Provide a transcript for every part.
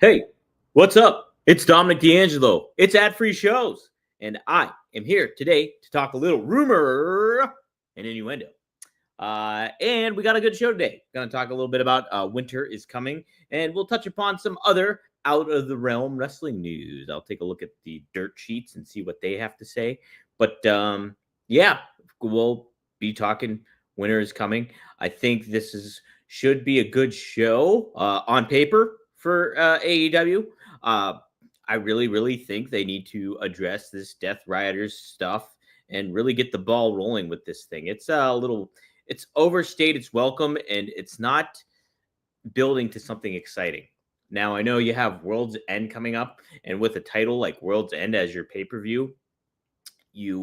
Hey, what's up? It's Dominic D'Angelo. It's ad-free shows, and I am here today to talk a little rumor and innuendo. And we got a good show today. Going to talk a little bit about winter is coming, and we'll touch upon some other out of the realm wrestling news. I'll take a look at the dirt sheets and see what they have to say. But yeah, we'll be talking. Winter is coming. I think should be a good show on paper for AEW. I really think they need to address this Death Riders stuff and really get the ball rolling with this thing. It's overstayed its welcome, and it's not building to something exciting. Now, I know you have World's End coming up, and with a title like World's End as your pay-per-view, you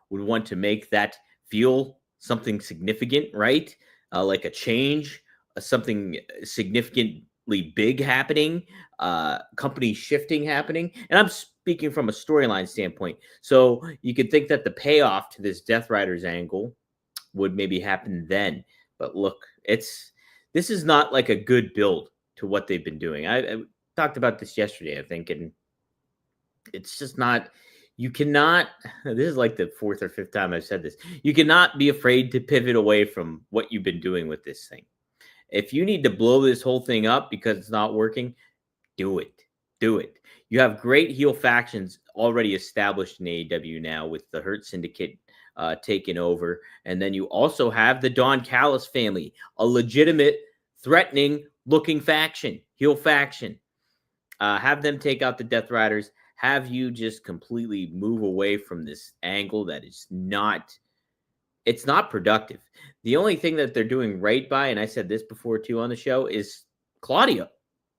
would want to make that feel something significant, right? Like a change, something significantly big happening, company shifting happening. And I'm speaking from a storyline standpoint. So you could think that the payoff to this Death Riders angle would maybe happen then. But look, this is not like a good build to what they've been doing. I talked about this yesterday, I think, and it's just not. You cannot, this is like the fourth or fifth time I've said this. You cannot be afraid to pivot away from what you've been doing with this thing. If you need to blow this whole thing up because it's not working, do it. Do it. You have great heel factions already established in AEW now with the Hurt Syndicate taking over. And then you also have the Don Callis family, a legitimate, threatening looking faction, heel faction. Have them take out the Death Riders. Have you just completely move away from this angle that is not, it's not productive. The only thing that they're doing right by, and I said this before too on the show, is Claudio.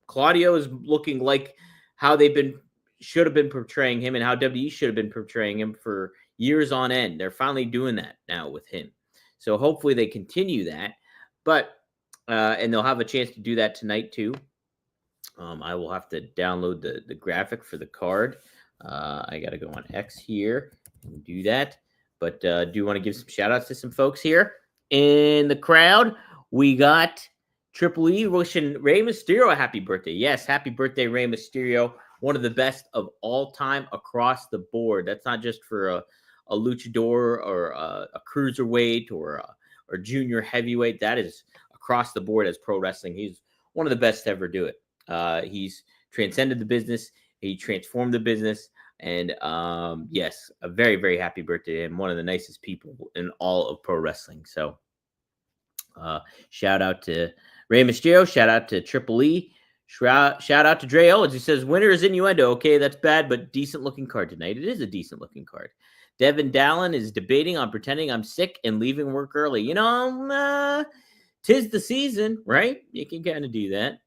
Claudio is looking like how should have been portraying him and how WWE should have been portraying him for years on end. They're finally doing that now with him. So hopefully they continue that. But, and they'll have a chance to do that tonight too. I will have to download the graphic for the card. I got to go on X here and do that. But do you want to give some shout outs to some folks here in the crowd? We got Triple E wishing Rey Mysterio a happy birthday. Yes, happy birthday, Rey Mysterio. One of the best of all time across the board. That's not just for a luchador or a cruiserweight or junior heavyweight. That is across the board as pro wrestling. He's one of the best to ever do it. He's transcended the business. He transformed the business. And yes, a very, very happy birthday to him. One of the nicest people in all of pro wrestling. So shout out to Rey Mysterio. Shout out to Triple E. Shout out to Dre Owens. He says, winner is Innuendo. Okay, that's bad, but decent looking card tonight. It is a decent looking card. Devin Dallin is debating on pretending I'm sick and leaving work early. You know, tis the season, right? You can kind of do that.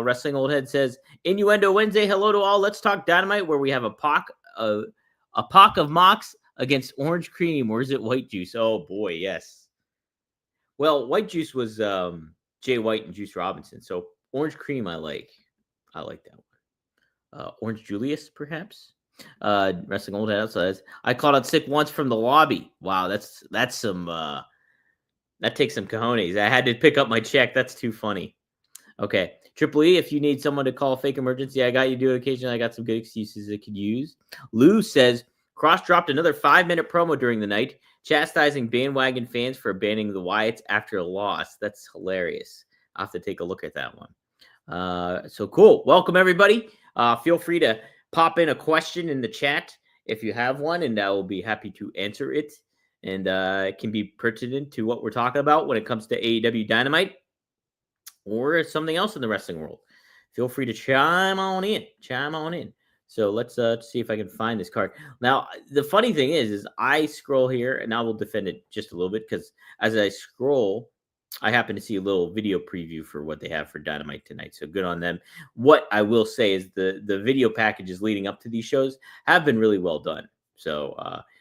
Wrestling Old Head says, Innuendo Wednesday. Hello to all. Let's talk Dynamite, where we have a pack of Mox against Orange Cream, or is it White Juice? Oh boy, yes. Well, White Juice was Jay White and Juice Robinson. So Orange Cream, I like that one. Orange Julius, perhaps. Wrestling Old Head says, I called out sick once from the lobby. Wow, that's some that takes some cojones. I had to pick up my check. That's too funny. Okay. Triple E, if you need someone to call a fake emergency, I got you. Do it occasionally. I got some good excuses I could use. Lou says, Cross dropped another 5-minute promo during the night, chastising bandwagon fans for abandoning the Wyatts after a loss. That's hilarious. I'll have to take a look at that one. So cool. Welcome, everybody. Feel free to pop in a question in the chat if you have one, and I will be happy to answer it. And it can be pertinent to what we're talking about when it comes to AEW Dynamite, or something else in the wrestling world. Feel free to chime on in. So let's see if I can find this card. Now, the funny thing is I scroll here, and I will defend it just a little bit, because as I scroll, I happen to see a little video preview for what they have for Dynamite tonight. So good on them. What I will say is the video packages leading up to these shows have been really well done. So,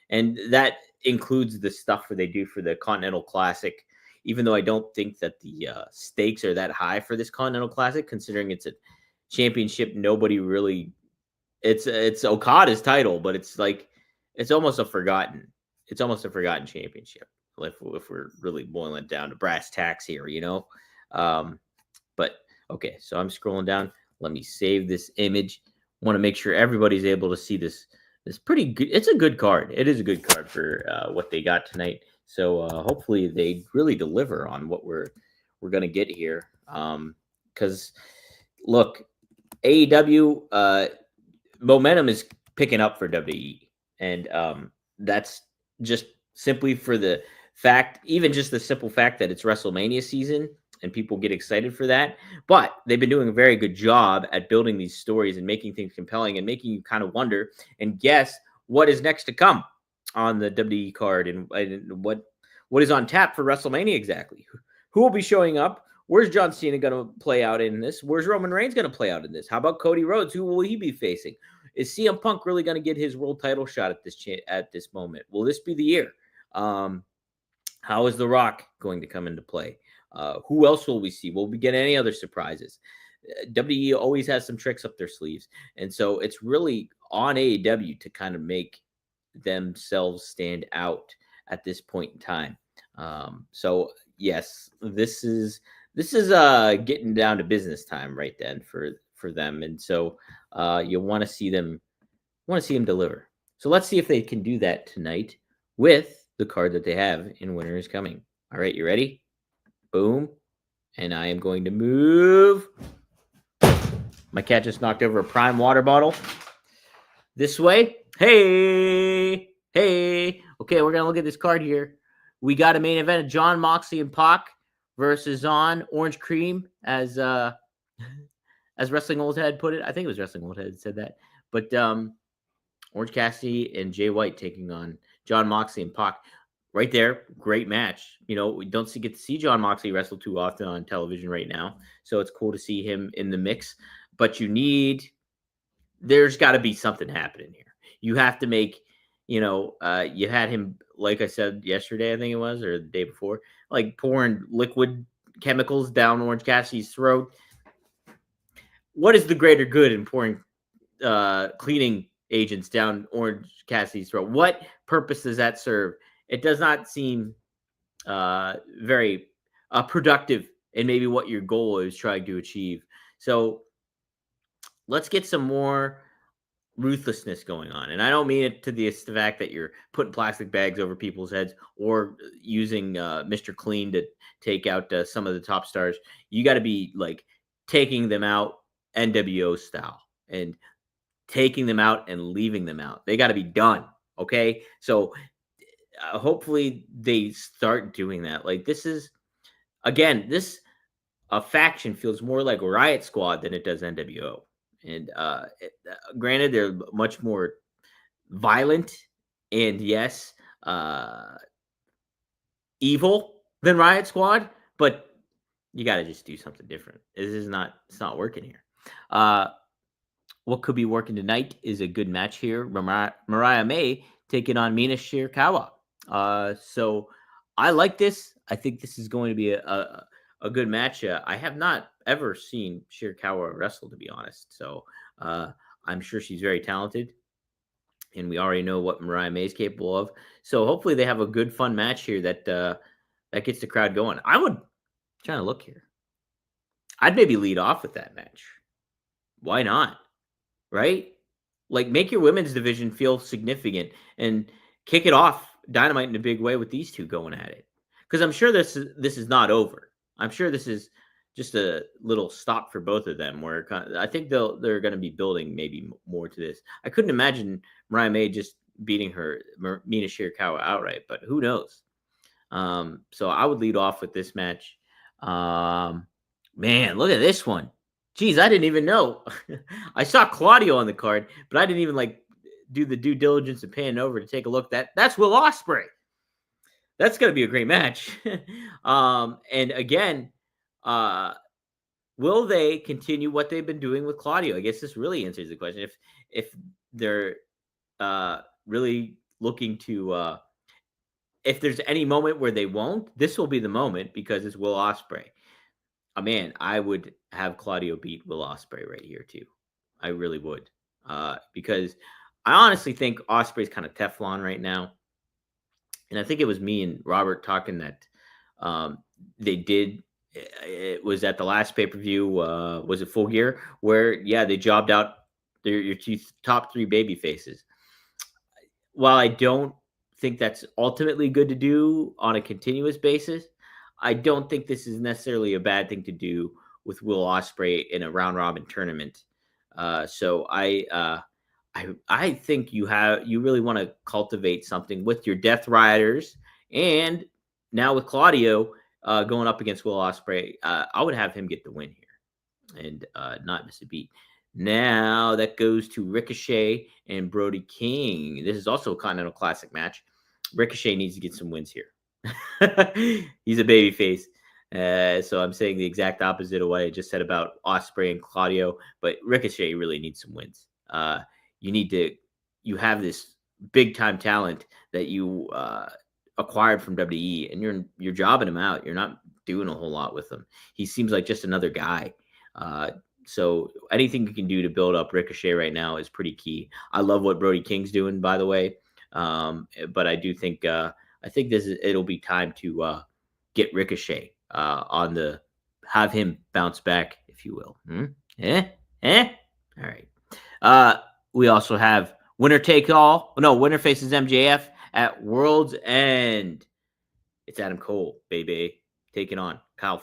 and that includes the stuff that they do for the Continental Classic, even though I don't think that the stakes are that high for this Continental Classic, considering it's a championship. Nobody really, it's Okada's title, but it's almost a forgotten championship. If we're really boiling it down to brass tacks here, you know. But okay, so I'm scrolling down. Let me save this image. Want to make sure everybody's able to see this. It's pretty good. It's a good card. It is a good card for what they got tonight. So hopefully they really deliver on what we're gonna get here. Because look, AEW momentum is picking up for WWE, and that's just simply for the fact, even just the simple fact that it's WrestleMania season and people get excited for that. But they've been doing a very good job at building these stories and making things compelling and making you kind of wonder and guess what is next to come on the WWE card and what is on tap for WrestleMania exactly. Who will be showing up? Where's John Cena going to play out in this? Where's Roman Reigns going to play out in this? How about Cody Rhodes? Who will he be facing? Is CM Punk really going to get his world title shot at this moment? Will this be the year? How is The Rock going to come into play? Who else will we see? Will we get any other surprises? WWE always has some tricks up their sleeves. And so it's really on AEW to kind of make themselves stand out at this point in time. So yes, this is getting down to business time right then for them. And so you want to see them deliver. So let's see if they can do that tonight with the card that they have in Winter is Coming. All right, you ready? Boom. And I am going to move. My cat just knocked over a Prime water bottle. This way. Hey. Okay, we're going to look at this card here. We got a main event of Jon Moxley and Pac versus on Orange Cream, as Wrestling Old Head put it. I think it was Wrestling Old Head that said that. But Orange Cassidy and Jay White taking on Jon Moxley and Pac. Right there, great match. You know, we don't get to see Jon Moxley wrestle too often on television right now, so it's cool to see him in the mix. But there's got to be something happening here. You have to make, you had him, like I said yesterday, I think it was, or the day before, like pouring liquid chemicals down Orange Cassidy's throat. What is the greater good in pouring cleaning agents down Orange Cassidy's throat? What purpose does that serve? It does not seem very productive in maybe what your goal is trying to achieve. So let's get some more ruthlessness going on. And I don't mean it to the fact that you're putting plastic bags over people's heads or using Mr. Clean to take out some of the top stars. You got to be like taking them out NWO style and taking them out and leaving them out. They got to be done. Okay. So hopefully they start doing that. Like this faction feels more like Riot Squad than it does NWO. And granted, they're much more violent and yes, evil than Riot Squad, but you got to just do something different. It's not working here. What could be working tonight is a good match here. Mariah May taking on Mina Shirakawa. So I like this. I think this is going to be a good match. I have not ever seen Shirakawa wrestle, to be honest. So I'm sure she's very talented. And we already know what Mariah May is capable of. So hopefully they have a good, fun match here that gets the crowd going. Trying to look here. I'd maybe lead off with that match. Why not? Right? Like make your women's division feel significant and kick it off Dynamite in a big way with these two going at it. Because I'm sure this is not over. I'm sure this is just a little stop for both of them. Where I think they're going to be building maybe more to this. I couldn't imagine Mariah May just beating Mina Shirakawa outright, but who knows? So I would lead off with this match. Man, look at this one. Jeez, I didn't even know. I saw Claudio on the card, but I didn't even do the due diligence and pan over to take a look. That's Will Ospreay. That's going to be a great match. And again, will they continue what they've been doing with Claudio? I guess this really answers the question. If they're really looking to, if there's any moment where they won't, this will be the moment because it's Will Ospreay. Man, I would have Claudio beat Will Ospreay right here too. I really would, because I honestly think Ospreay's kind of Teflon right now, and I think it was me and Robert talking that they did it was at the last pay-per-view, was it Full Gear, where they jobbed out your top 3 baby faces. While I don't think that's ultimately good to do on a continuous basis, I don't think this is necessarily a bad thing to do with Will Ospreay in a round robin tournament. So I think you really want to cultivate something with your Death Riders, and now with Claudio going up against Will Ospreay, I would have him get the win here and not miss a beat. Now that goes to Ricochet and Brody King. This is also a Continental Classic match. Ricochet needs to get some wins here. He's a babyface. So I'm saying the exact opposite of what I just said about Ospreay and Claudio, but Ricochet really needs some wins. You have this big time talent that you acquired from WWE, and you're jobbing him out. You're not doing a whole lot with him. He seems like just another guy. So anything you can do to build up Ricochet right now is pretty key. I love what Brody King's doing, by the way. But I do think it'll be time to get Ricochet have him bounce back, if you will. All right. We also have winner faces MJF at World's End. It's Adam Cole, baby, taking on Kyle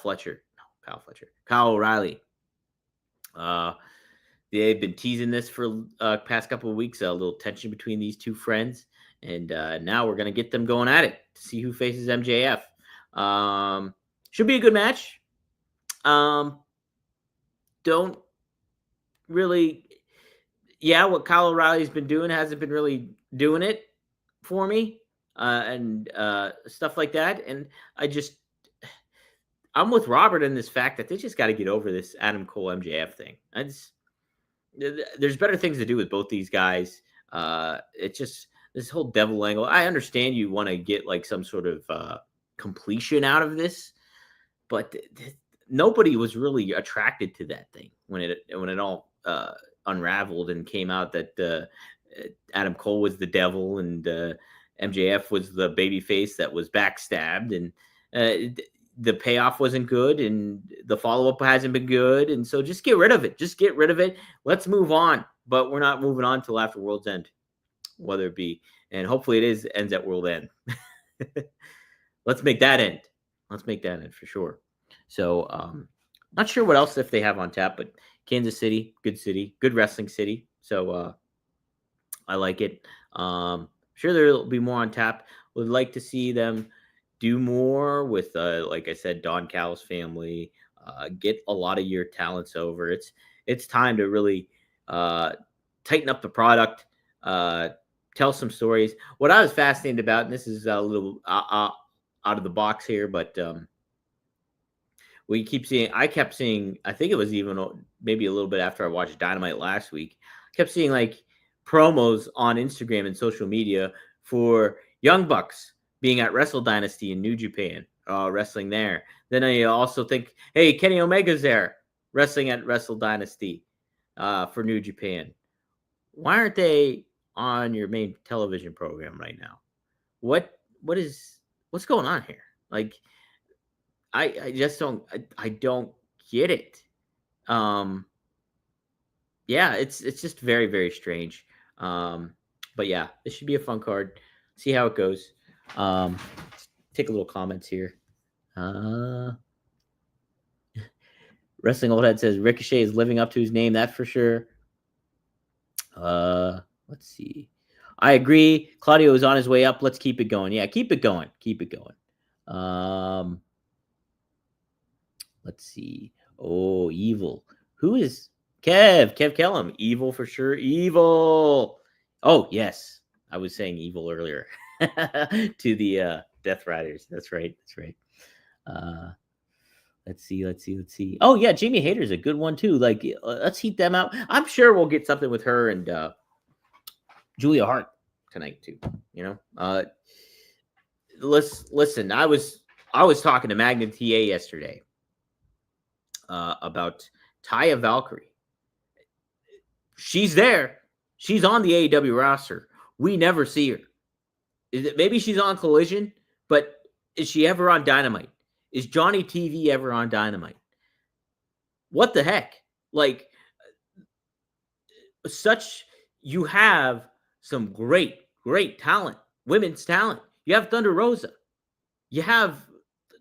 O'Reilly. They've been teasing this for past couple of weeks, a little tension between these two friends, and now we're going to get them going at it to see who faces MJF. Should be a good match. Don't really, what Kyle O'Reilly's been doing hasn't been really doing it for me, and stuff like that, and I'm with Robert in this fact that they just got to get over this Adam Cole MJF thing. There's better things to do with both these guys. It's just this whole devil angle. I understand you want to get like some sort of completion out of this, but nobody was really attracted to that thing when it all unraveled and came out that Adam Cole was the devil and MJF was the babyface that was backstabbed, and the payoff wasn't good and the follow-up hasn't been good. And so just get rid of it. Let's move on. But we're not moving on till after World's End, whether it be, and hopefully it ends at World's End. Let's make that end for sure. So, not sure what else if they have on tap, but Kansas City, good wrestling city. So, I like it. Sure there'll be more on tap. Would like to see them do more with, like I said, Don Callis family. Get a lot of your talents over. It's time to really tighten up the product. Tell some stories. What I was fascinated about, and this is a little out of the box here, but I kept seeing, I think it was even maybe a little bit after I watched Dynamite last week, I kept seeing like promos on Instagram and social media for Young Bucks being at Wrestle Dynasty in New Japan, wrestling there. Then I also think, hey, Kenny Omega's there, wrestling at Wrestle Dynasty for New Japan. Why aren't they on your main television program right now? What's going on here? Like, I just don't get it. It's just very, very strange. But yeah, this should be a fun card. See how it goes. Take a little comments here. Wrestling Old Head says Ricochet is living up to his name, that's for sure. Let's see. I agree. Claudio is on his way up. Let's keep it going. Yeah, keep it going. Let's see. Oh, Evil. Who is Kev Kellum? Evil for sure. Evil. Oh, yes. I was saying Evil earlier to the Death Riders. That's right. Let's see. Oh, yeah. Jamie Hayter's a good one, too. Like, let's heat them out. I'm sure we'll get something with her and Julia Hart tonight, too. You know? Listen, I was talking to Magnum TA yesterday about Taya Valkyrie. She's there. She's on the AEW roster. We never see her. Maybe she's on Collision, but is she ever on Dynamite? Is Johnny TV ever on Dynamite? What the heck? Like, such you have some great talent, women's talent. You have Thunder Rosa. You have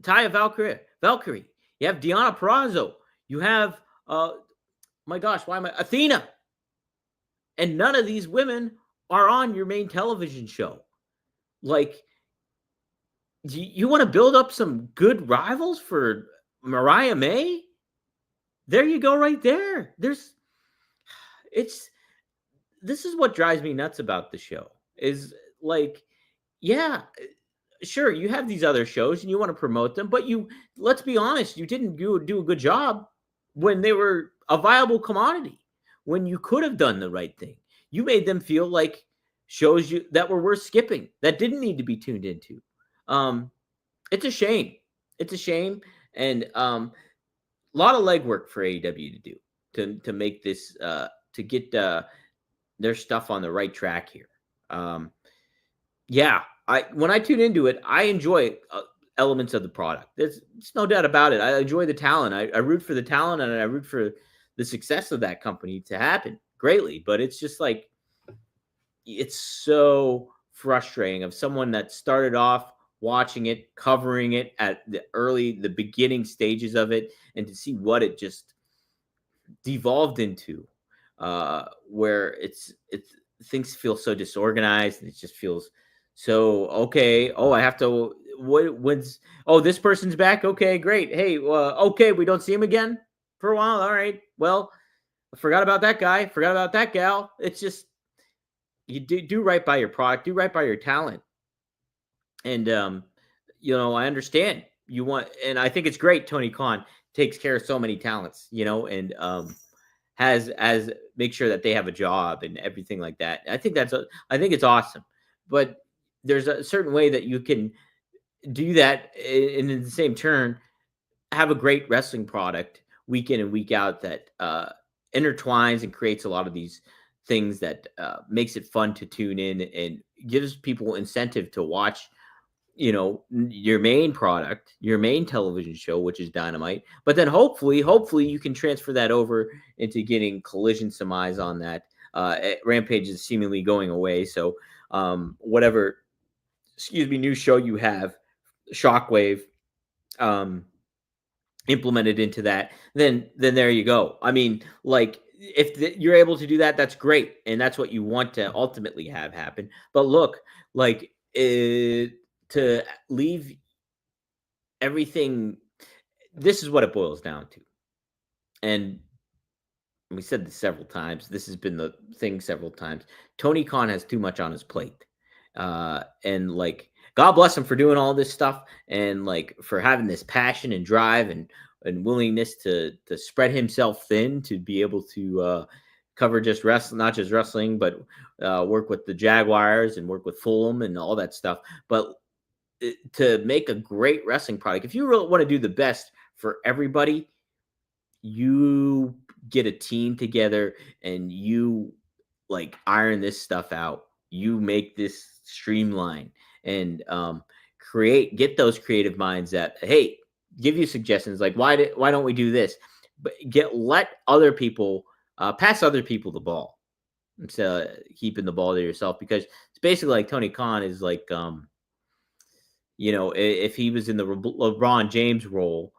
Taya Valkyrie. You have Deanna Purrazzo. You have my gosh, why am I Athena? And none of these women are on your main television show. Like, you want to build up some good rivals for Mariah May? There you go, right there. It's this is what drives me nuts about the show. Is like, yeah, sure, you have these other shows and you want to promote them, but let's be honest, you didn't do a good job when they were a viable commodity, when you could have done the right thing. You made them feel like shows that were worth skipping, that didn't need to be tuned into. It's a shame. It's a shame. And a lot of legwork for AEW to do to make this to get their stuff on the right track here. Yeah, when I tune into it, I enjoy elements of the product. There's no doubt about it. I enjoy the talent. I root for the talent, and I root for the success of that company to happen greatly. But it's just like, it's so frustrating of someone that started off watching it, covering it at the beginning stages of it, and to see what it just devolved into, where it's things feel so disorganized, and it just feels so okay. Oh, I have to. When's? Oh, this person's back. Okay, great. Hey, okay, we don't see him again for a while. All right. Well, I forgot about that guy. Forgot about that gal. It's just, you do right by your product, do right by your talent, and I understand you want, and I think it's great. Tony Khan takes care of so many talents, and has make sure that they have a job and everything like that. I think it's awesome, but there's a certain way that you can do that, and in the same turn have a great wrestling product week in and week out that intertwines and creates a lot of these things that makes it fun to tune in and gives people incentive to watch your main product, your main television show, which is Dynamite. But then hopefully you can transfer that over into getting Collision some eyes on that. Rampage is seemingly going away, so whatever new show you have, Shockwave, implemented into that, then there you go. I mean, like, if you're able to do that, that's great, and that's what you want to ultimately have happen. But look, like, to leave everything, this is what it boils down to. And we said this several times. This has been the thing several times. Tony Khan has too much on his plate. And like, God bless him for doing all this stuff, and like for having this passion and drive and willingness to spread himself thin to be able to cover not just wrestling, but work with the Jaguars and work with Fulham and all that stuff. But to make a great wrestling product, if you really want to do the best for everybody, you get a team together and you like iron this stuff out. You make this streamline and get those creative minds that, hey, give you suggestions like, why don't we do this? But let other people pass other people the ball instead of keeping the ball to yourself, because it's basically like Tony Khan is like, if he was in the LeBron James role,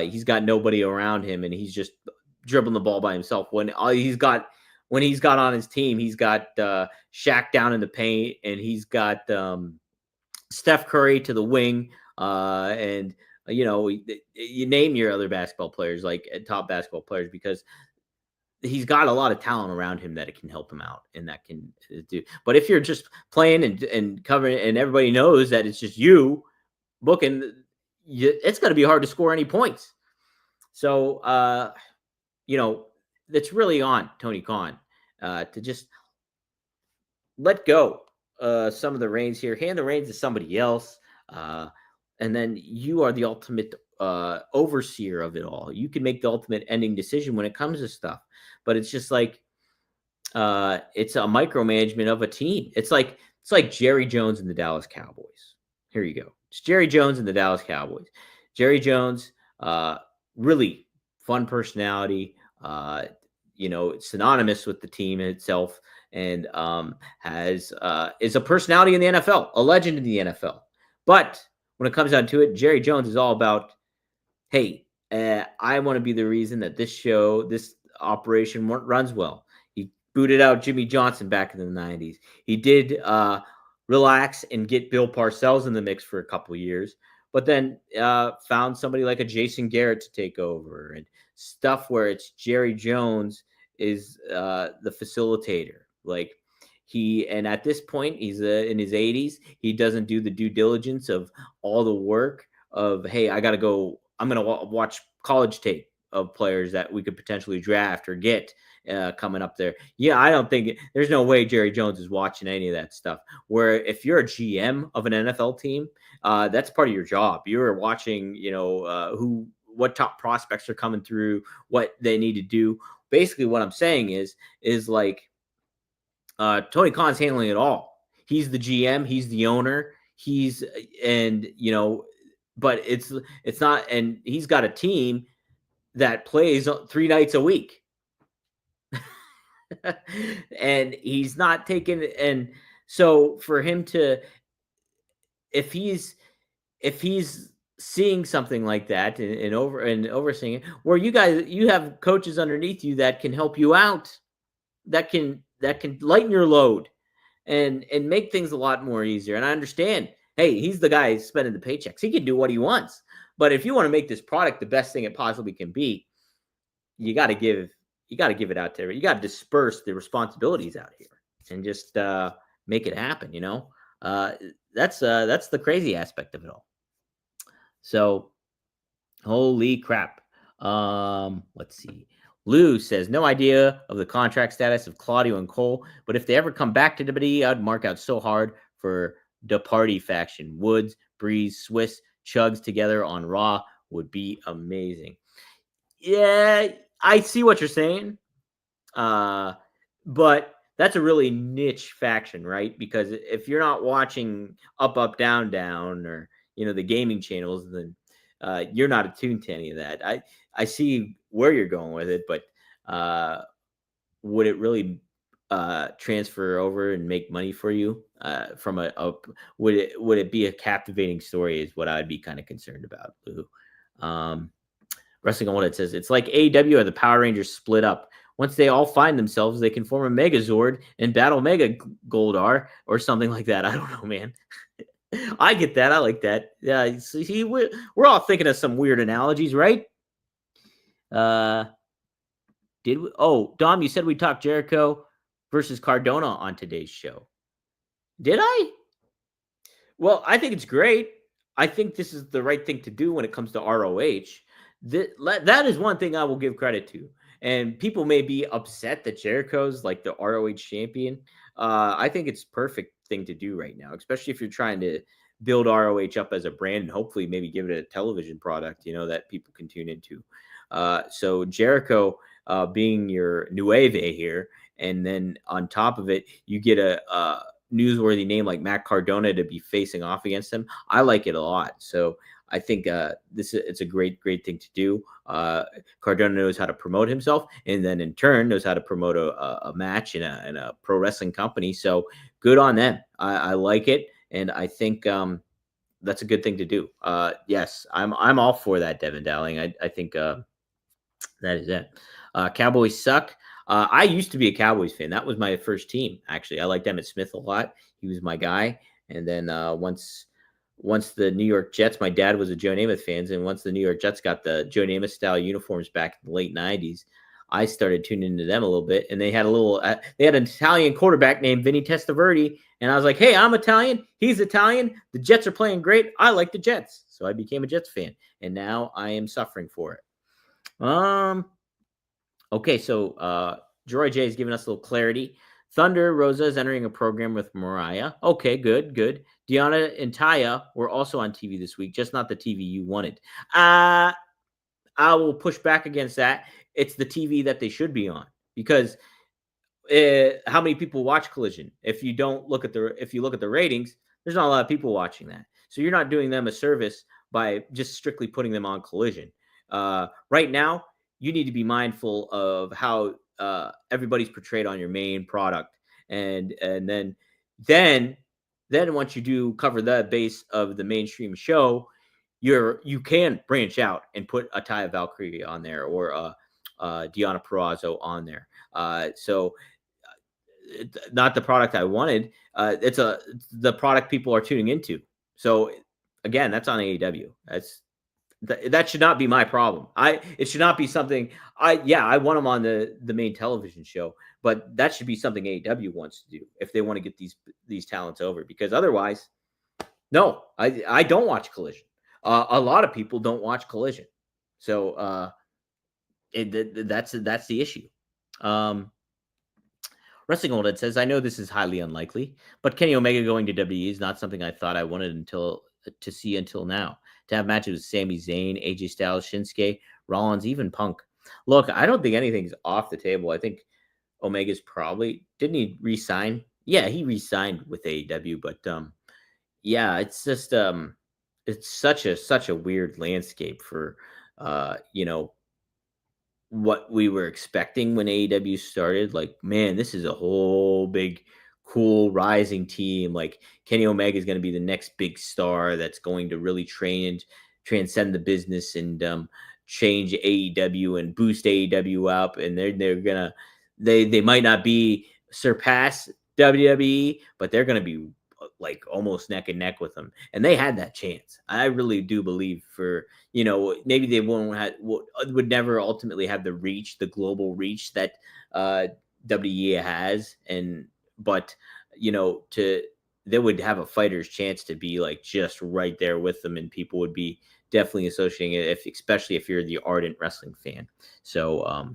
he's got nobody around him and he's just dribbling the ball by himself. When he's got on his team, he's got Shaq down in the paint, and he's got Steph Curry to the wing, and you name your other basketball players, like top basketball players, because he's got a lot of talent around him that it can help him out and that can do. But if you're just playing and covering, and everybody knows that it's just you booking, it's going to be hard to score any points. So, it's really on Tony Khan to just let go some of the reins here, hand the reins to somebody else, and then you are the ultimate overseer of it all. You can make the ultimate ending decision when it comes to stuff. But it's just like it's a micromanagement of a team. It's like Jerry Jones and the Dallas Cowboys. Here you go. It's Jerry Jones and the Dallas Cowboys. Jerry Jones, really fun personality. Synonymous with the team itself, and has is a personality in the NFL, a legend in the NFL. But when it comes down to it, Jerry Jones is all about, hey, I want to be the reason that this operation runs well. He booted out Jimmy Johnson back in the 90s. He did relax and get Bill Parcells in the mix for a couple of years, but then found somebody like a Jason Garrett to take over and stuff where it's Jerry Jones is the facilitator. Like, and at this point, he's in his 80s. He doesn't do the due diligence of all the work of, hey, I'm going to watch college tape of players that we could potentially draft or get coming up there. Yeah, I don't think there's no way Jerry Jones is watching any of that stuff. Where if you're a GM of an NFL team, that's part of your job. You're watching, what top prospects are coming through, what they need to do. Basically, what I'm saying is like Tony Khan's handling it all. He's the GM. He's the owner. But it's not, and he's got a team that plays 3 nights a week. And he's not taking, and so for him to, if he's seeing something like that and overseeing it, where you have coaches underneath you that can help you out, that can lighten your load and make things a lot more easier. And I understand, hey, he's the guy spending the paychecks. He can do what he wants. But if you want to make this product the best thing it possibly can be, you got to give it out there. You got to disperse the responsibilities out here and just make it happen. That's the crazy aspect of it all. So, holy crap. Let's see. Lou says, no idea of the contract status of Claudio and Cole, but if they ever come back to WWE, I'd mark out so hard for the party faction. Woods, Breeze, Swiss, Chugs together on Raw would be amazing. Yeah, I see what you're saying. But that's a really niche faction, right? Because if you're not watching Up, Down, Down, or, the gaming channels, then you're not attuned to any of that. I see where you're going with it, but would it really transfer over and make money for you from would it be a captivating story is what I'd be kind of concerned about, Lou. Wrestling on What It says, it's like AEW or the Power Rangers split up. Once they all find themselves, they can form a Megazord and battle Mega Goldar or something like that. I don't know, man. I get that. I like that. Yeah, see, we're all thinking of some weird analogies, right? Did we? Oh, Dom, you said we talked Jericho versus Cardona on today's show. Did I? Well, I think it's great. I think this is the right thing to do when it comes to ROH. That is one thing I will give credit to. And people may be upset that Jericho's like the ROH champion. I think it's perfect thing to do right now, especially if you're trying to build ROH up as a brand and hopefully maybe give it a television product, that people can tune into. So Jericho being your nueve here, and then on top of it, you get a newsworthy name like Matt Cardona to be facing off against him. I like it a lot. So I think it's a great thing to do. Cardona knows how to promote himself, and then in turn knows how to promote a match in a pro wrestling company. So good on them. I like it, and I think that's a good thing to do. Yes, I'm all for that, Devin Dowling. I think that is it. Cowboys suck. I used to be a Cowboys fan. That was my first team, actually. I liked Emmitt Smith a lot. He was my guy. And then once the New York Jets, my dad was a Joe Namath fan, and once the New York Jets got the Joe Namath style uniforms back in the late 90s, I started tuning into them a little bit. And they had they had an Italian quarterback named Vinny Testaverde. And I was like, hey, I'm Italian. He's Italian. The Jets are playing great. I like the Jets. So I became a Jets fan. And now I am suffering for it. Okay, so Joy J is giving us a little clarity. Thunder Rosa is entering a program with Mariah. Okay, good. Deanna and Taya were also on TV this week, just not the TV you wanted. I will push back against that. It's the TV that they should be on, because how many people watch Collision? If you look at the ratings, there's not a lot of people watching that. So you're not doing them a service by just strictly putting them on Collision. Right now, you need to be mindful of how everybody's portrayed on your main product, and then then once you do cover the base of the mainstream show, you can branch out and put a Taya Valkyrie on there, or Deonna Purrazzo on there. So not the product I wanted. It's the product people are tuning into. So again, that's on AEW. That should not be my problem. It should not be something I want them on the main television show, but that should be something AEW wants to do if they want to get these talents over, because otherwise, no, I don't watch Collision. A lot of people don't watch Collision, so that's the issue. Wrestling Old Ed says, I know this is highly unlikely, but Kenny Omega going to WWE is not something I thought I wanted to see until now. To have matches with Sami Zayn, AJ Styles, Shinsuke, Rollins, even Punk. Look, I don't think anything's off the table. I think Omega's probably, didn't he re-sign? Yeah, he re-signed with AEW, but yeah, it's just it's such a weird landscape for what we were expecting when AEW started. Like, man, this is a whole big, cool, rising team. Like, Kenny Omega is going to be the next big star that's going to really transcend the business and change AEW and boost AEW up. And they're gonna they might not be surpass WWE, but they're gonna be like almost neck and neck with them, and they had that chance. I really do believe for maybe they would never ultimately have the global reach that WWE has, but they would have a fighter's chance to be like just right there with them, and people would be definitely associating it, especially if you're the ardent wrestling fan. So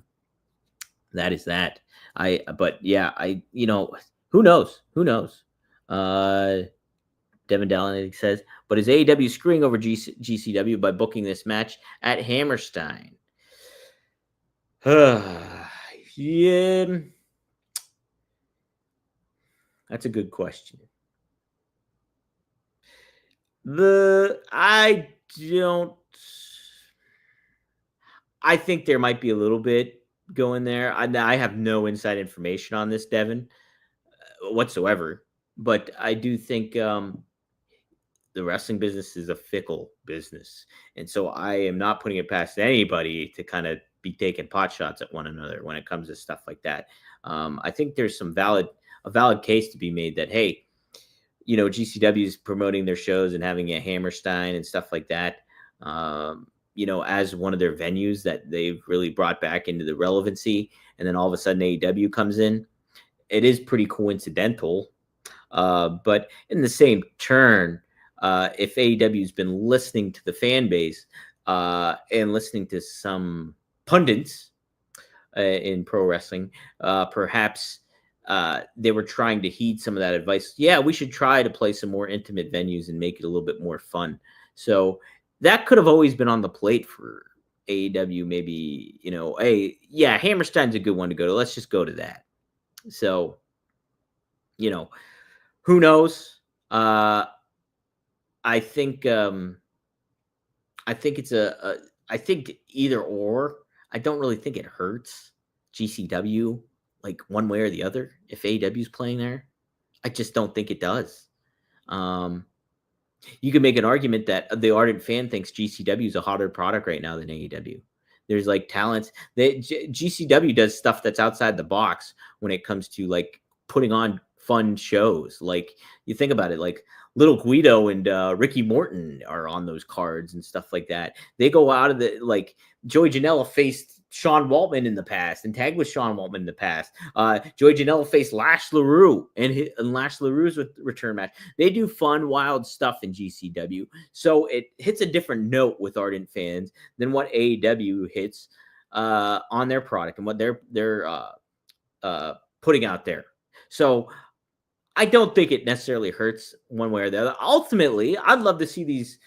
that is that. But yeah, who knows? Devin Dallin says, but is AEW screwing over GCW by booking this match at Hammerstein? Yeah, that's a good question. I think there might be a little bit going there. I have no inside information on this, Devin, whatsoever. But I do think the wrestling business is a fickle business. And so I am not putting it past anybody to kind of be taking pot shots at one another when it comes to stuff like that. I think there's a valid case to be made that, hey, GCW is promoting their shows and having a Hammerstein and stuff like that, as one of their venues that they've really brought back into the relevancy. And then all of a sudden AEW comes in. It is pretty coincidental. But in the same turn, if AEW has been listening to the fan base and listening to some pundits in pro wrestling, perhaps they were trying to heed some of that advice. Yeah, we should try to play some more intimate venues and make it a little bit more fun. So that could have always been on the plate for AEW. Maybe, hey, yeah, Hammerstein's a good one to go to. Let's just go to that. So, who knows? I think it's I think either or. I don't really think it hurts GCW like one way or the other if AEW is playing there. I just don't think it does. You can make an argument that the ardent fan thinks GCW is a hotter product right now than AEW. There's like talents. GCW does stuff that's outside the box when it comes to like putting on fun shows. Like you think about it, like Little Guido and Ricky Morton are on those cards and stuff like that. They go out of the, like, Joey Janela faced Sean Waltman in the past and tagged with Sean Waltman in the past. Joey Janela faced Lash LaRue and Lash LaRue's return match. They do fun, wild stuff in GCW. So it hits a different note with ardent fans than what AEW hits on their product and what they're putting out there. So I don't think it necessarily hurts one way or the other. Ultimately, I'd love to see these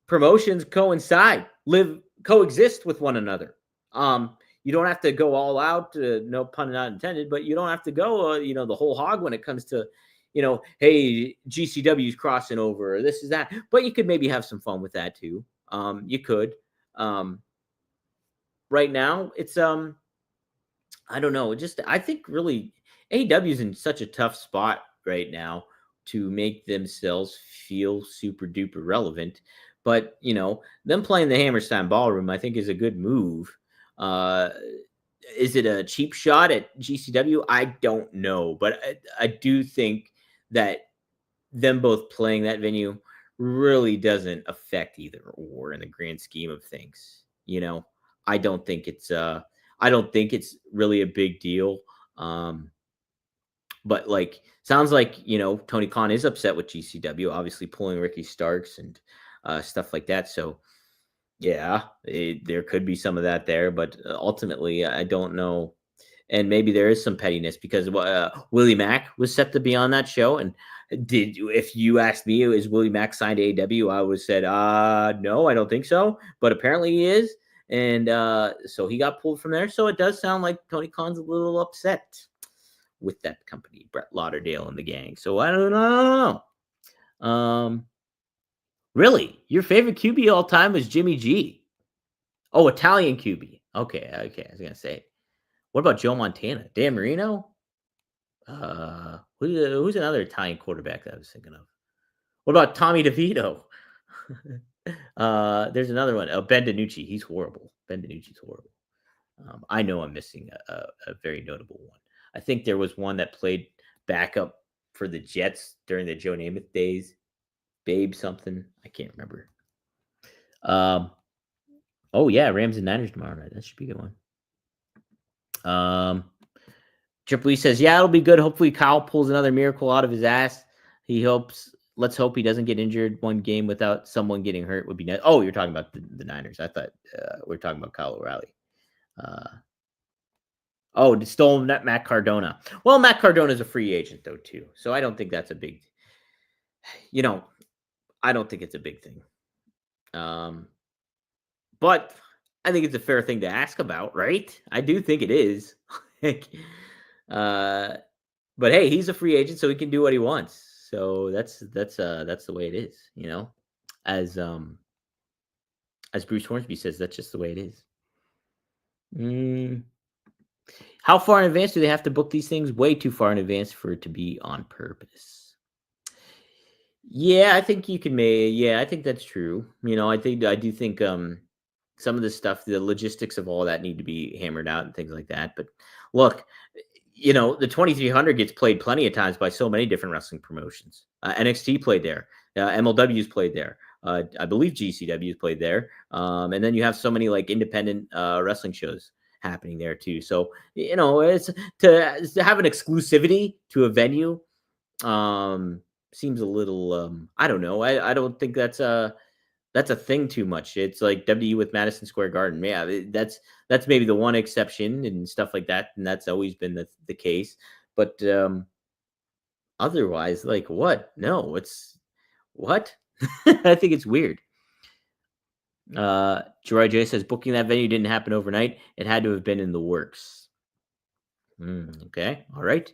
promotions coexist with one another. You don't have to go all out, no pun not intended, but you don't have to go, the whole hog when it comes to, hey, GCW's crossing over, or this is that. But you could maybe have some fun with that too. You could. Um, right now, it's I don't know. Just I think really AEW's in such a tough spot right now to make themselves feel super duper relevant. But them playing the Hammerstein Ballroom, I think, is a good move. Uh, is it a cheap shot at GCW? I don't know, but I do think that them both playing that venue really doesn't affect either or in the grand scheme of things. I don't think it's really a big deal. Um, but like sounds like Tony Khan is upset with GCW, obviously pulling Ricky Starks and stuff like that. So yeah, there could be some of that there, but ultimately, I don't know. And maybe there is some pettiness because Willie Mack was set to be on that show. And if you asked me, is Willie Mack signed to AEW? I would have said, no, I don't think so. But apparently he is. And so he got pulled from there. So it does sound like Tony Khan's a little upset with that company, Brett Lauderdale and the gang. So I don't know. Really, your favorite QB all time was Jimmy G. Oh, Italian QB. Okay. I was gonna say. What about Joe Montana? Dan Marino? Who's another Italian quarterback that I was thinking of? What about Tommy DeVito? There's another one. Oh, Ben DiNucci. He's horrible. Ben DiNucci's horrible. I know I'm missing a very notable one. I think there was one that played backup for the Jets during the Joe Namath days. Babe something. I can't remember. Oh yeah, Rams and Niners tomorrow night. That should be a good one. Triple E says, yeah, it'll be good. Hopefully Kyle pulls another miracle out of his ass. Let's hope he doesn't get injured one game without someone getting hurt would be nice. Oh, you're talking about the Niners. I thought we are talking about Kyle O'Reilly. It's still Matt Cardona. Well, Matt Cardona is a free agent though too. So I don't think that's a big, I don't think it's a big thing. But I think it's a fair thing to ask about, right? I do think it is. But hey, he's a free agent, so he can do what he wants. So that's the way it is, As Bruce Hornsby says, that's just the way it is. How far in advance do they have to book these things? Way too far in advance for it to be on purpose. Yeah, I think you can I think that's true. I do think some of the stuff, the logistics of all that need to be hammered out and things like that. But look, the 2300 gets played plenty of times by so many different wrestling promotions. NXT played there. MLW's played there. I believe GCW's played there. And then you have so many like independent wrestling shows happening there too. So, it's to have an exclusivity to a venue seems a little, I don't know. I don't think that's a thing too much. It's like WWE with Madison Square Garden. Yeah, that's maybe the one exception and stuff like that, and that's always been the case. But otherwise, like what? No, it's what? I think it's weird. Gerard J says booking that venue didn't happen overnight. It had to have been in the works. Okay, all right.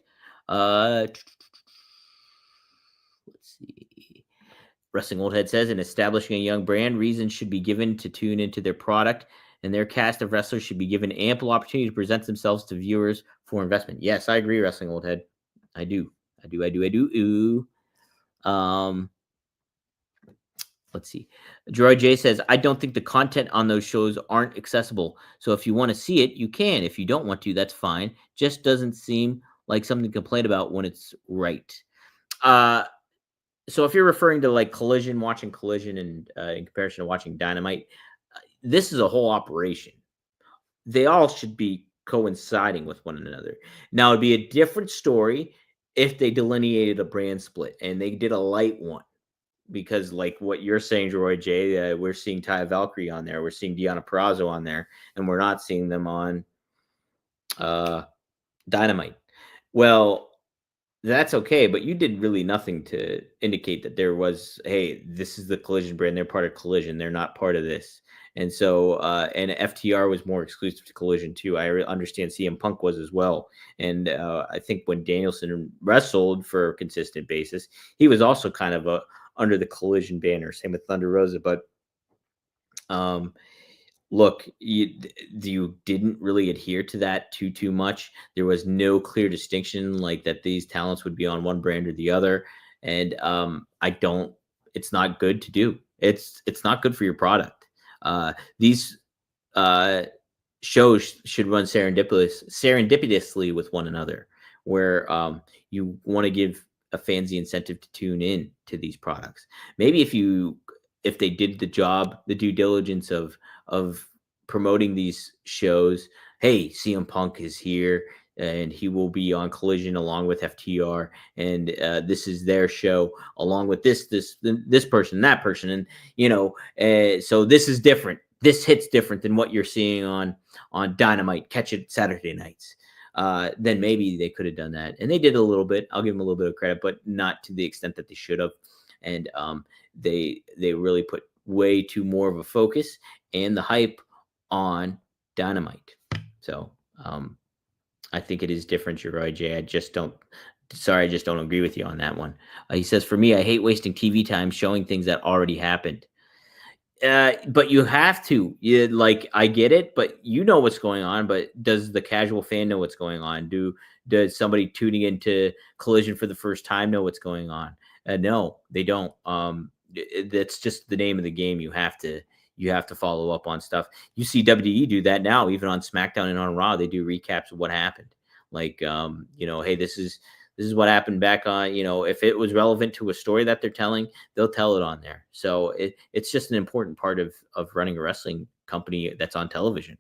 Let's see. Wrestling Old Head says, in establishing a young brand, reasons should be given to tune into their product, and their cast of wrestlers should be given ample opportunity to present themselves to viewers for investment. Yes, I agree, Wrestling Old Head. I do. Ooh. Let's see. Gerard J says, I don't think the content on those shows aren't accessible. So if you want to see it, you can. If you don't want to, that's fine. Just doesn't seem like something to complain about when it's right. So if you're referring to like watching Collision and in comparison to watching Dynamite, this is a whole operation. They all should be coinciding with one another. Now, it'd be a different story if they delineated a brand split and they did a light one. Because like what you're saying, Roy J, we're seeing Taya Valkyrie on there. We're seeing Deonna Purrazzo on there. And we're not seeing them on Dynamite. Well, That's okay, but you did really nothing to indicate that there was, hey, this is the Collision brand. They're part of Collision. They're not part of this. And so, and FTR was more exclusive to Collision too. Understand CM Punk was as well. And I think when Danielson wrestled for a consistent basis, he was also kind of under the Collision banner. Same with Thunder Rosa. But um, look, you didn't really adhere to that too much. There was no clear distinction like that these talents would be on one brand or the other, and I don't. It's not good to do. It's not good for your product. These uh, shows should run serendipitously with one another, where you want to give a fans the incentive to tune in to these products. Maybe if they did the job, the due diligence of promoting these shows. Hey, CM Punk is here, and he will be on Collision along with FTR, and this is their show along with this person, that person, and so this is different. This hits different than what you're seeing on Dynamite. Catch it Saturday nights. Then maybe they could have done that, and they did a little bit. I'll give them a little bit of credit, but not to the extent that they should have. And they really put way too more of a focus and the hype on Dynamite. So I think it is different. You're right, Jay. I just don't agree with you on that one. He says, for me, I hate wasting TV time showing things that already happened. But you have to. I get it, but you know what's going on. But does the casual fan know what's going on? Does somebody tuning into Collision for the first time know what's going on? No, they don't. That's just the name of the game. You have to follow up on stuff. You see WWE do that now, even on SmackDown and on Raw. They do recaps of what happened. Hey, this is what happened back on, if it was relevant to a story that they're telling, they'll tell it on there. So it's just an important part of running a wrestling company that's on television.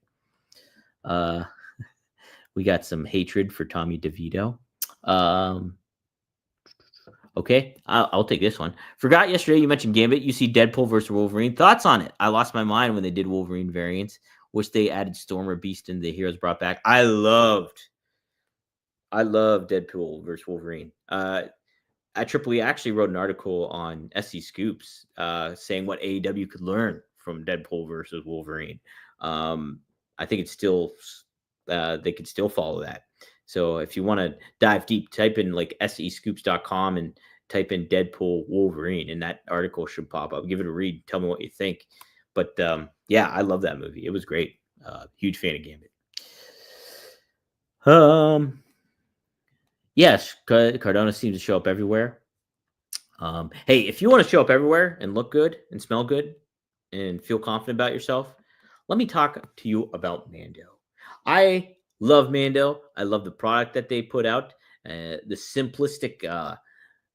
We got some hatred for Tommy DeVito. Okay, I'll take this one. Forgot yesterday you mentioned Gambit. You see Deadpool versus Wolverine. Thoughts on it? I lost my mind when they did Wolverine variants. Wish they added Stormer, Beast, and the Heroes Brought Back. I love Deadpool versus Wolverine. IEEE actually wrote an article on SC Scoops saying what AEW could learn from Deadpool versus Wolverine. I think it's still they could still follow that. So if you want to dive deep, type in like SEScoops.com and type in Deadpool Wolverine, and that article should pop up. Give it a read. Tell me what you think. But yeah, I love that movie. It was great. Huge fan of Gambit. Yes, Cardona seems to show up everywhere. Hey, if you want to show up everywhere and look good and smell good and feel confident about yourself, let me talk to you about Mando. I love Mando. I love the product that they put out, the simplistic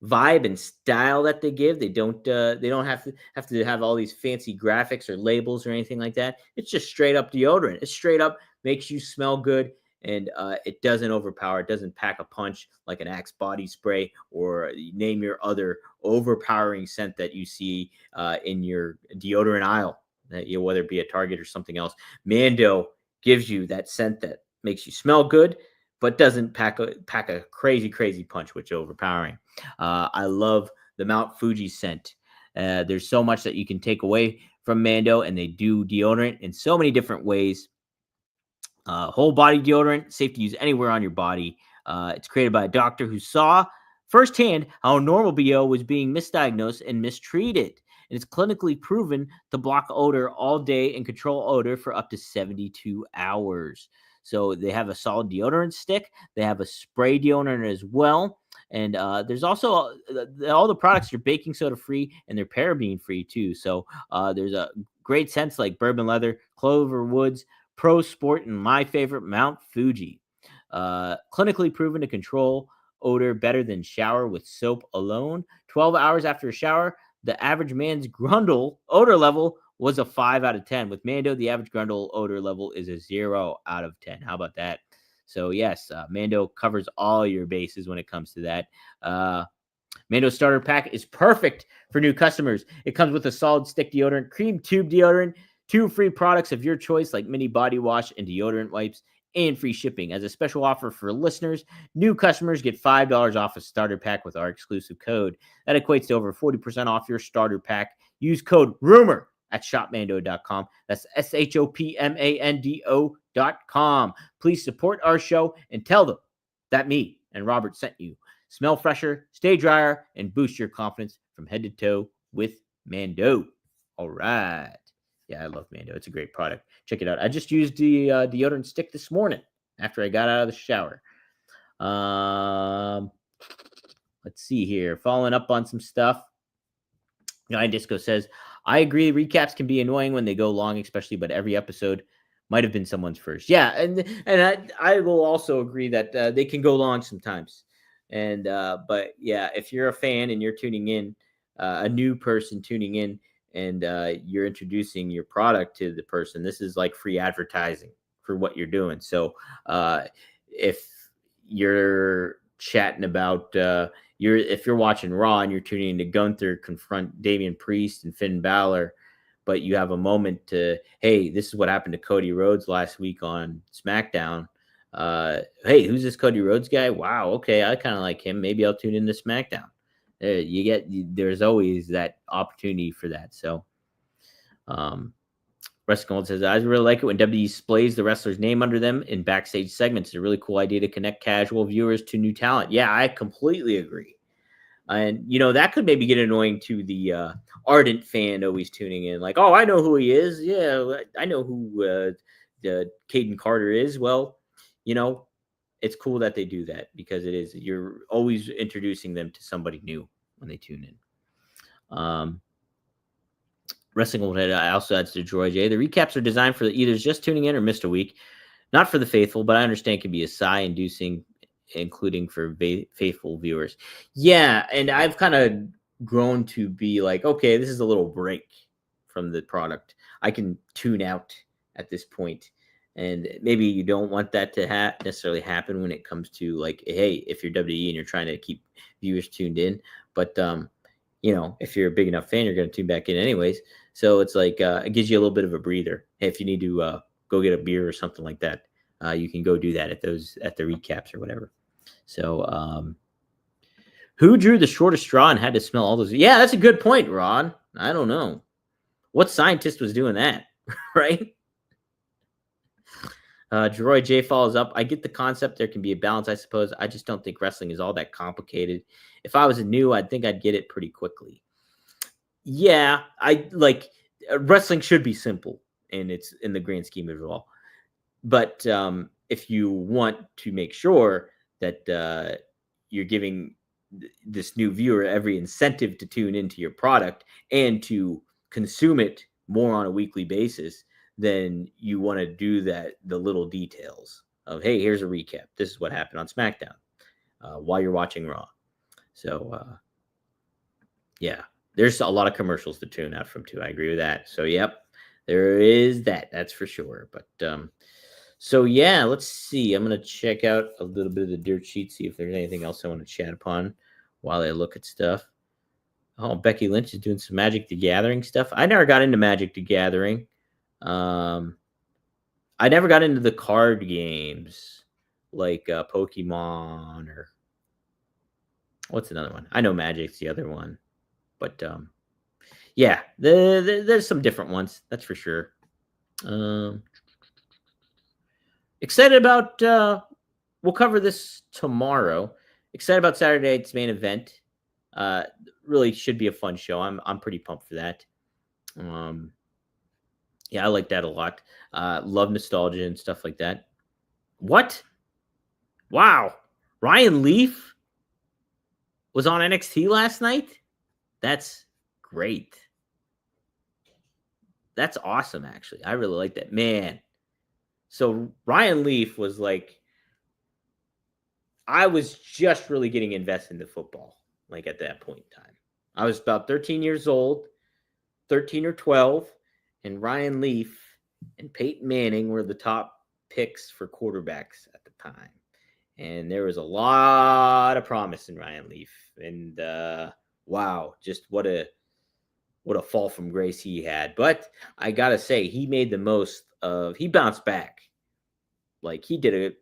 vibe and style that they give. They don't have to have all these fancy graphics or labels or anything like that. It's just straight up deodorant. It straight up makes you smell good. And it doesn't overpower. It doesn't pack a punch like an Axe body spray or name your other overpowering scent that you see in your deodorant aisle, whether it be at Target or something else. Mando gives you that scent that makes you smell good, but doesn't pack a crazy punch, which is overpowering. I love the Mount Fuji scent. There's so much that you can take away from Mando, and they do deodorant in so many different ways. Whole body deodorant, safe to use anywhere on your body. It's created by a doctor who saw firsthand how normal BO was being misdiagnosed and mistreated. And it's clinically proven to block odor all day and control odor for up to 72 hours. So they have a solid deodorant stick. They have a spray deodorant as well. And there's also all the products are baking soda free and they're paraben free too. So there's a great scents like bourbon leather, clover woods, Pro Sport, and my favorite, Mount Fuji. Clinically proven to control odor better than shower with soap alone. 12 hours after a shower, the average man's Grundle odor level was a 5 out of 10. With Mando, the average Grundle odor level is a 0 out of 10. How about that? So yes, Mando covers all your bases when it comes to that. Mando starter pack is perfect for new customers. It comes with a solid stick deodorant, cream tube deodorant, 2 free products of your choice like mini body wash and deodorant wipes, and free shipping. As a special offer for listeners, new customers get $5 off a starter pack with our exclusive code. That equates to over 40% off your starter pack. Use code RUMOR at shopmando.com. That's SHOPMANDO.com. Please support our show and tell them that me and Robert sent you. Smell fresher, stay drier, and boost your confidence from head to toe with Mando. All right. Yeah, I love Mando. It's a great product. Check it out. I just used the deodorant stick this morning after I got out of the shower. Let's see here. Following up on some stuff. Guy Disco says, I agree. Recaps can be annoying when they go long, especially, but every episode might have been someone's first. Yeah, and I will also agree that they can go long sometimes. And but yeah, if you're a fan and you're tuning in, a new person tuning in, and you're introducing your product to the person, this is like free advertising for what you're doing. So if you're chatting about if you're watching Raw and you're tuning in to Gunther confront Damian Priest and Finn Balor, but you have a moment to, hey, this is what happened to Cody Rhodes last week on SmackDown. Hey, who's this Cody Rhodes guy? Wow, okay, I kind of like him. Maybe I'll tune into SmackDown. There's always that opportunity for that. So, Wrestling Gold says, I really like it when WWE displays the wrestler's name under them in backstage segments. It's a really cool idea to connect casual viewers to new talent. Yeah, I completely agree. And, that could maybe get annoying to the ardent fan always tuning in. Like, oh, I know who he is. Yeah, I know who Caden Carter is. Well, it's cool that they do that because you're always introducing them to somebody new when they tune in. Wrestling Old Head also adds to Troy J. The recaps are designed for either just tuning in or missed a week. Not for the faithful, but I understand it can be a sigh-inducing, including for faithful viewers. Yeah, and I've kind of grown to be like, okay, this is a little break from the product. I can tune out at this point. And maybe you don't want that to necessarily happen when it comes to like, hey, if you're WWE and you're trying to keep viewers tuned in. But, if you're a big enough fan, you're going to tune back in anyways. So it's like it gives you a little bit of a breather. Hey, if you need to go get a beer or something like that, you can go do that at the recaps or whatever. So who drew the shortest straw and had to smell all those? Yeah, that's a good point, Ron. I don't know. What scientist was doing that, right? Jeroy J follows up. I get the concept. There can be a balance, I suppose. I just don't think wrestling is all that complicated. If I was new, I'd think I'd get it pretty quickly. Yeah, I like wrestling should be simple, and it's in the grand scheme of it all. But if you want to make sure that you're giving this new viewer every incentive to tune into your product and to consume it more on a weekly basis, then you want to do the little details of, hey, here's a recap. This is what happened on SmackDown while you're watching Raw. So, yeah, there's a lot of commercials to tune out from too. I agree with that. So, yep, there is that. That's for sure. But, so yeah, let's see. I'm going to check out a little bit of the dirt sheet, see if there's anything else I want to chat upon while I look at stuff. Oh, Becky Lynch is doing some Magic the Gathering stuff. I never got into Magic the Gathering. I never got into the card games like Pokemon or what's another one? I know Magic's the other one, but yeah, there's some different ones. That's for sure. Excited about. We'll cover this tomorrow. Excited about Saturday night's main event. Really should be a fun show. I'm pretty pumped for that. Yeah, I like that a lot. Love nostalgia and stuff like that. What? Wow. Ryan Leaf was on NXT last night? That's great. That's awesome, actually. I really like that. Man. So Ryan Leaf was like, I was just really getting invested into football, like at that point in time. I was about 13 years old, 13 or 12, and Ryan Leaf and Peyton Manning were the top picks for quarterbacks at the time. And there was a lot of promise in Ryan Leaf. And wow, just what a fall from grace he had. But I got to say, he made the most of, he bounced back Like he did it,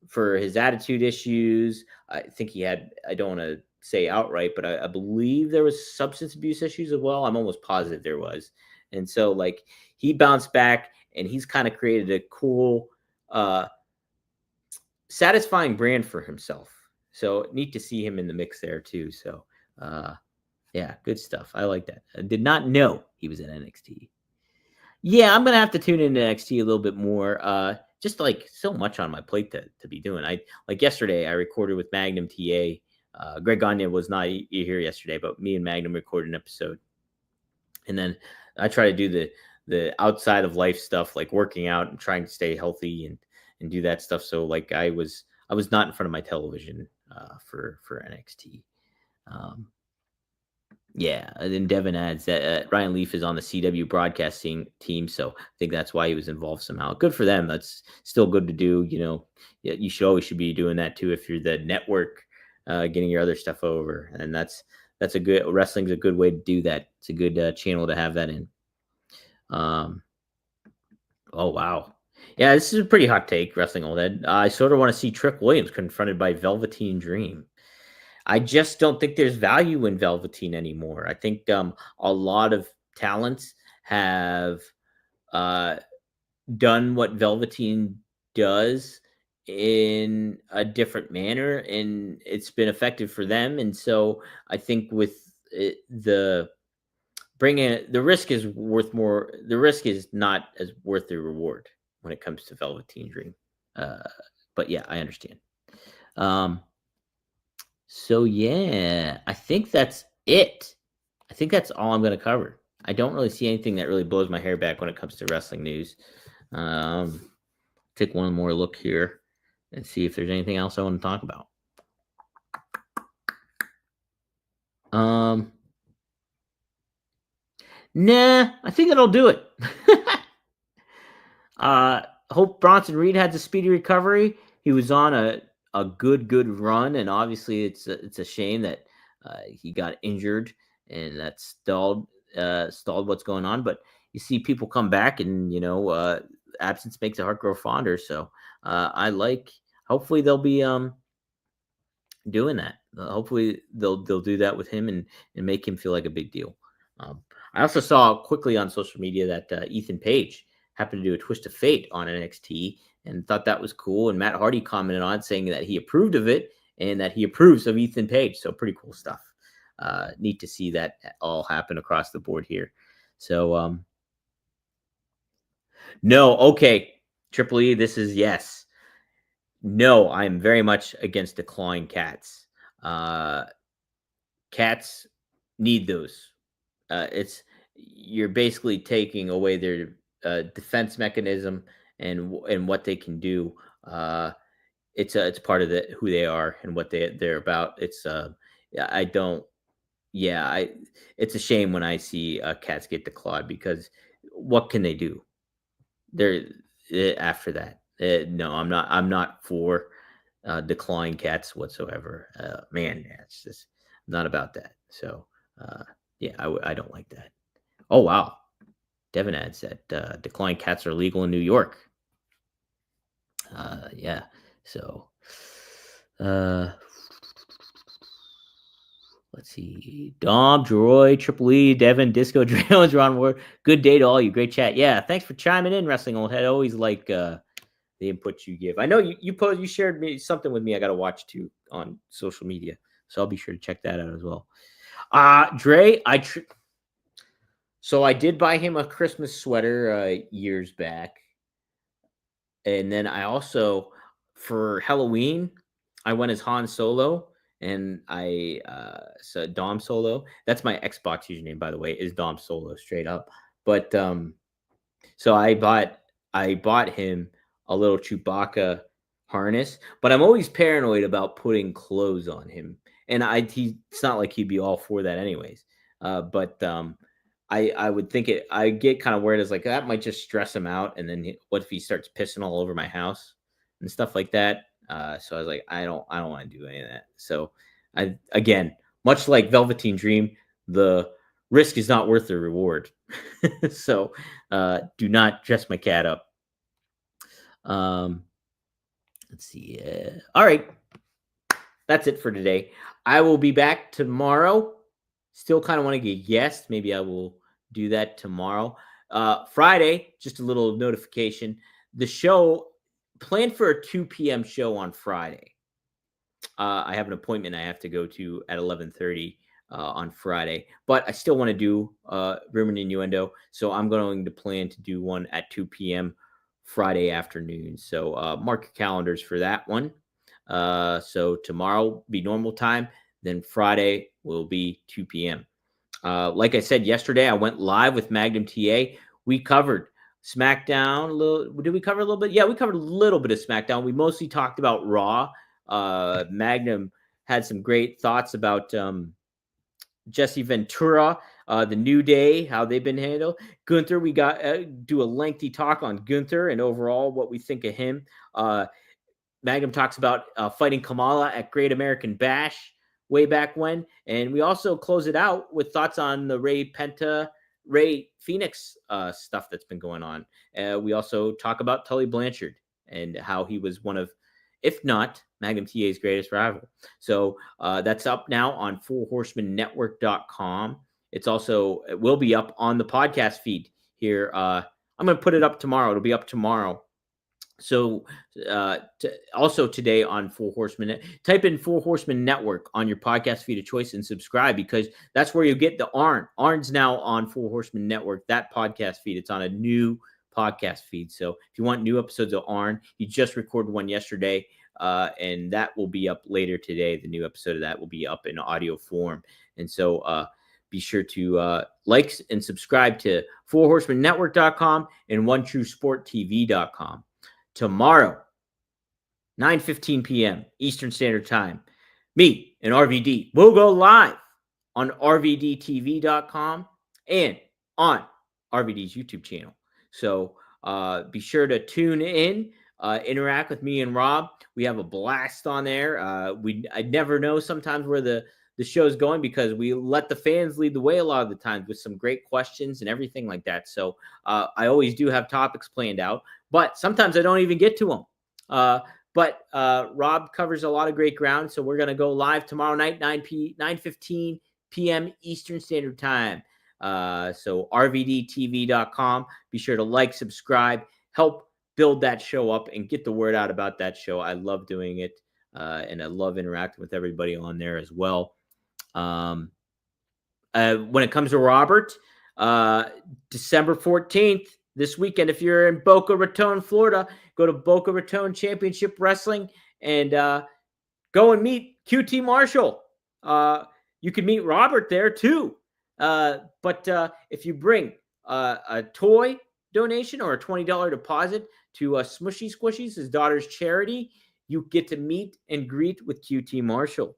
for his attitude issues. I think he had, I don't want to say outright, but I believe there was substance abuse issues as well. I'm almost positive there was. And so like he bounced back and he's kind of created a cool, uh, satisfying brand for himself. So neat to see him in the mix there too. So, uh, yeah, good stuff. I like that. I did not know he was in NXT. Yeah, I'm gonna have to tune into NXT a little bit more. Just like so much on my plate to be doing. I like yesterday I recorded with Magnum TA. Greg Gagne was not here yesterday, but me and Magnum recorded an episode. And then I try to do the outside of life stuff, like working out and trying to stay healthy and do that stuff. So like I was not in front of my television for NXT. Um, yeah, and then Devin adds that Ryan Leaf is on the CW broadcasting team, so I think that's why he was involved somehow. Good for them. That's still good to do. Yeah, you should be doing that too if you're the network, getting your other stuff over, and that's a good wrestling's a good way to do that. It's a good channel to have that in. Um, oh wow, yeah, this is a pretty hot take. Wrestling Old Head. I sort of want to see Trick Williams confronted by Velveteen Dream. I just don't think there's value in Velveteen anymore. I think a lot of talents have uh, done what Velveteen does in a different manner, and it's been effective for them. And so I think with it, the bringing it, the risk is worth more. The risk is not as worth the reward when it comes to Velveteen Dream. Uh, but yeah, I understand. Um, So yeah, I think that's it. I think that's all I'm going to cover. I don't really see anything that really blows my hair back when it comes to wrestling news. Um, take one more look here and see if there's anything else I want to talk about. Um, nah, I think that'll do it. Hope Bronson Reed had a speedy recovery. He was on a good run, and obviously it's a shame that he got injured and that stalled what's going on. But you see people come back, and absence makes the heart grow fonder. So I like. Hopefully they'll be doing that. Hopefully they'll do that with him and make him feel like a big deal. I also saw quickly on social media that Ethan Page happened to do a twist of fate on NXT and thought that was cool. And Matt Hardy commented on it saying that he approved of it and that he approves of Ethan Page. So pretty cool stuff. Neat to see that all happen across the board here. So no, okay. Triple E, this is yes. No, I'm very much against declawing cats. Cats need those. It's you're basically taking away their defense mechanism and what they can do. It's part of who they are and what they're about. Yeah, I don't. Yeah, I. It's a shame when I see cats get declawed because what can they do? They're after that. No, I'm not for declawing cats whatsoever. Man, yeah, it's just not about that. So yeah, I don't like that. Oh wow, Devin adds that declawing cats are legal in New York. Yeah, so uh, let's see. Dom, Droy, Triple E, Devin, Disco, Jones, Ron Ward. Good day to all you. Great chat. Yeah, thanks for chiming in, Wrestling Old Head. I always like the input you give. I know you shared me something with me. I got to watch too on social media, so I'll be sure to check that out as well. Dre, so I did buy him a Christmas sweater years back. And then I also, for Halloween, I went as Han Solo, and I so Dom Solo. That's my Xbox username, by the way, is Dom Solo, straight up. But so I bought him a little Chewbacca harness, but I'm always paranoid about putting clothes on him, and it's not like he'd be all for that anyways. But I would think I get kind of worried as like that might just stress him out, and then what if he starts pissing all over my house and stuff like that? So I was like, I don't want to do any of that. So again, much like Velveteen Dream, the risk is not worth the reward. So do not dress my cat up. Let's see. All right. That's it for today. I will be back tomorrow. Still kind of want to get guests. Maybe I will do that tomorrow. Friday, just a little notification. The show planned for a 2 p.m. show on Friday. I have an appointment I have to go to at 11:30 on Friday, but I still want to do Rumor and Innuendo, so I'm going to plan to do one at 2 p.m. Friday afternoon. So mark your calendars for that one. So tomorrow will be normal time, then Friday will be 2 p.m. Like I said yesterday, I went live with Magnum TA. We covered SmackDown a little. Did we cover a little bit? Yeah, we covered a little bit of SmackDown. We mostly talked about Raw. Magnum had some great thoughts about Jesse Ventura, the New Day, how they've been handled. Gunther, we got do a lengthy talk on Gunther and overall what we think of him. Magnum talks about fighting Kamala at Great American Bash way back when. And we also close it out with thoughts on the Ray Phoenix stuff that's been going on. We also talk about Tully Blanchard and how he was one of, if not, Magnum TA's greatest rival. So that's up now on FourHorsemanNetwork.com. It will be up on the podcast feed here. I'm going to put it up tomorrow. It'll be up tomorrow. So also today on Four Horsemen, type in Four Horsemen Network on your podcast feed of choice and subscribe, because that's where you get the Arn. Arn's now on Four Horsemen Network, that podcast feed. It's on a new podcast feed. So if you want new episodes of Arn, he just recorded one yesterday, and that will be up later today. The new episode of that will be up in audio form. And so be sure to like and subscribe to FourHorsemanNetwork.com and OneTrueSportTV.com. Tomorrow, 9:15 p.m. Eastern Standard Time, me and RVD will go live on RVDTV.com and on RVD's YouTube channel. So be sure to tune in, interact with me and Rob. We have a blast on there. I never know sometimes where the show's going, because we let the fans lead the way a lot of the times with some great questions and everything like that. So I always do have topics planned out, but sometimes I don't even get to them. But Rob covers a lot of great ground. So we're going to go live tomorrow night, 9:15 p.m. Eastern Standard Time. So RVDTV.com. Be sure to like, subscribe, help build that show up and get the word out about that show. I love doing it. And I love interacting with everybody on there as well. When it comes to Robert, December 14th, this weekend, if you're in Boca Raton, Florida, go to Boca Raton Championship Wrestling and go and meet QT Marshall. You can meet Robert there too. But if you bring a toy donation or a $20 deposit to Smushy Squishies, his daughter's charity, you get to meet and greet with QT Marshall.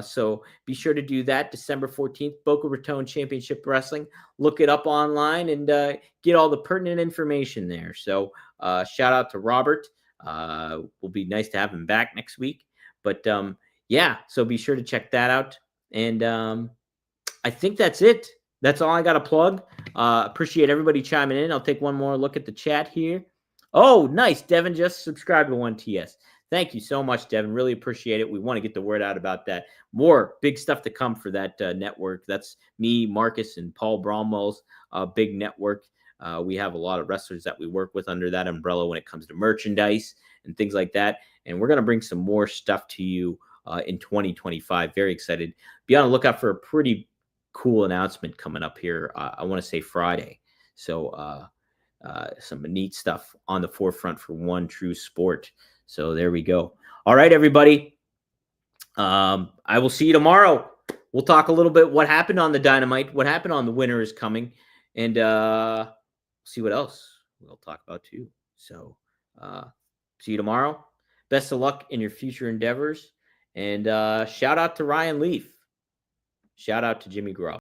So be sure to do that. December 14th, Boca Raton Championship Wrestling. Look it up online and get all the pertinent information there. So shout out to Robert. Will be nice to have him back next week. But yeah, so be sure to check that out. And I think that's it. That's all I got to plug. Appreciate everybody chiming in. I'll take one more look at the chat here. Oh, nice. Devin just subscribed to 1TS. Thank you so much, Devin. Really appreciate it. We want to get the word out about that. More big stuff to come for that network. That's me, Marcus, and Paul Bromwell's big network. We have a lot of wrestlers that we work with under that umbrella when it comes to merchandise and things like that. And we're going to bring some more stuff to you in 2025. Very excited. Be on the lookout for a pretty cool announcement coming up here. I want to say Friday. So some neat stuff on the forefront for One True Sport. So there we go. All right, everybody. I will see you tomorrow. We'll talk a little bit what happened on the Dynamite, what happened on the Winter is Coming, and see what else we'll talk about too. So see you tomorrow. Best of luck in your future endeavors. And shout out to Ryan Leaf. Shout out to Jimmy Garoppolo.